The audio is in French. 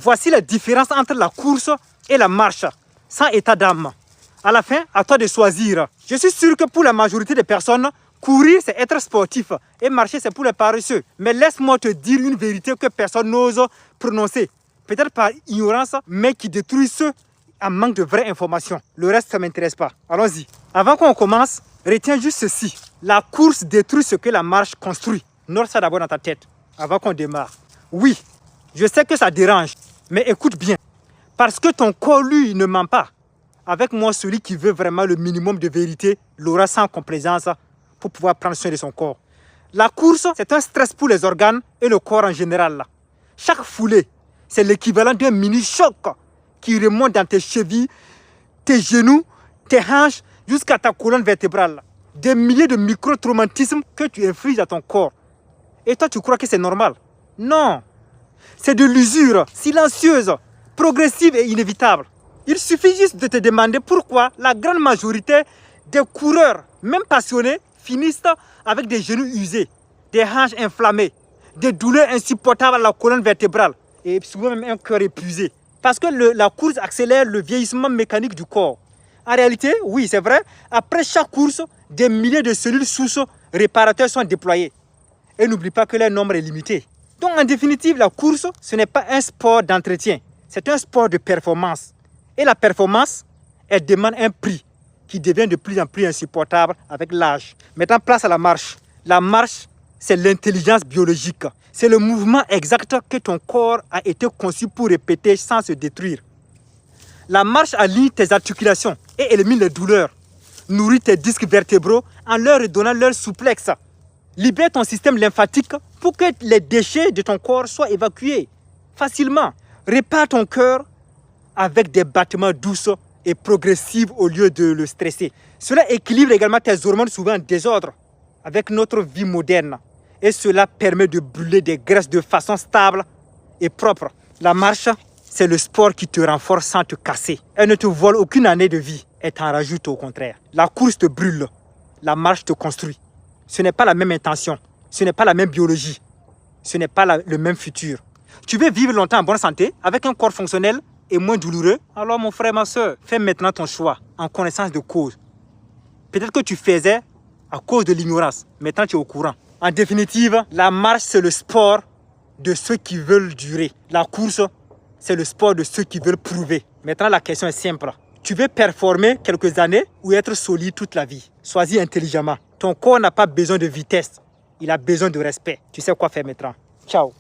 Voici la différence entre la course et la marche, sans état d'âme. À la fin, à toi de choisir. Je suis sûr que pour la majorité des personnes, courir, c'est être sportif et marcher, c'est pour les paresseux. Mais laisse-moi te dire une vérité que personne n'ose prononcer. Peut-être par ignorance, mais qui détruit ceux en manque de vraies informations. Le reste, ça ne m'intéresse pas. Allons-y. Avant qu'on commence, retiens juste ceci. La course détruit ce que la marche construit. Note ça d'abord dans ta tête, avant qu'on démarre. Oui, je sais que ça dérange, mais écoute bien. Parce que ton corps, lui, ne ment pas. Avec moi, celui qui veut vraiment le minimum de vérité l'aura sans complaisance pour pouvoir prendre soin de son corps. La course, c'est un stress pour les organes et le corps en général. Chaque foulée, c'est l'équivalent d'un mini-choc qui remonte dans tes chevilles, tes genoux, tes hanches, jusqu'à ta colonne vertébrale. Des milliers de micro-traumatismes que tu infliges à ton corps. Et toi, tu crois que c'est normal? Non. C'est de l'usure silencieuse, progressive et inévitable. Il suffit juste de te demander pourquoi la grande majorité des coureurs, même passionnés, finissent avec des genoux usés, des hanches inflammées, des douleurs insupportables à la colonne vertébrale et souvent même un cœur épuisé. Parce que la course accélère le vieillissement mécanique du corps. En réalité, oui, c'est vrai, après chaque course, des milliers de cellules souches réparateurs sont déployées. Et n'oublie pas que leur nombre est limité. Donc en définitive, la course, ce n'est pas un sport d'entretien, c'est un sport de performance. Et la performance, elle demande un prix qui devient de plus en plus insupportable avec l'âge. Maintenant, place à la marche. La marche, c'est l'intelligence biologique. C'est le mouvement exact que ton corps a été conçu pour répéter sans se détruire. La marche aligne tes articulations et élimine les douleurs. Nourrit tes disques vertébraux en leur redonnant leur souplesse. Libère ton système lymphatique pour que les déchets de ton corps soient évacués facilement. Répare ton cœur avec des battements douces et progressifs au lieu de le stresser. Cela équilibre également tes hormones souvent en désordre avec notre vie moderne. Et cela permet de brûler des graisses de façon stable et propre. La marche, c'est le sport qui te renforce sans te casser. Elle ne te vole aucune année de vie, elle t'en rajoute au contraire. La course te brûle, la marche te construit. Ce n'est pas la même intention, ce n'est pas la même biologie, ce n'est pas le même futur. Tu veux vivre longtemps en bonne santé, avec un corps fonctionnel et moins douloureux? Alors mon frère, ma soeur, fais maintenant ton choix en connaissance de cause. Peut-être que tu faisais à cause de l'ignorance, maintenant tu es au courant. En définitive, la marche c'est le sport de ceux qui veulent durer. La course, c'est le sport de ceux qui veulent prouver. Maintenant la question est simple. Tu veux performer quelques années ou être solide toute la vie? Choisis intelligemment. Ton corps n'a pas besoin de vitesse, il a besoin de respect. Tu sais quoi faire maintenant. Ciao.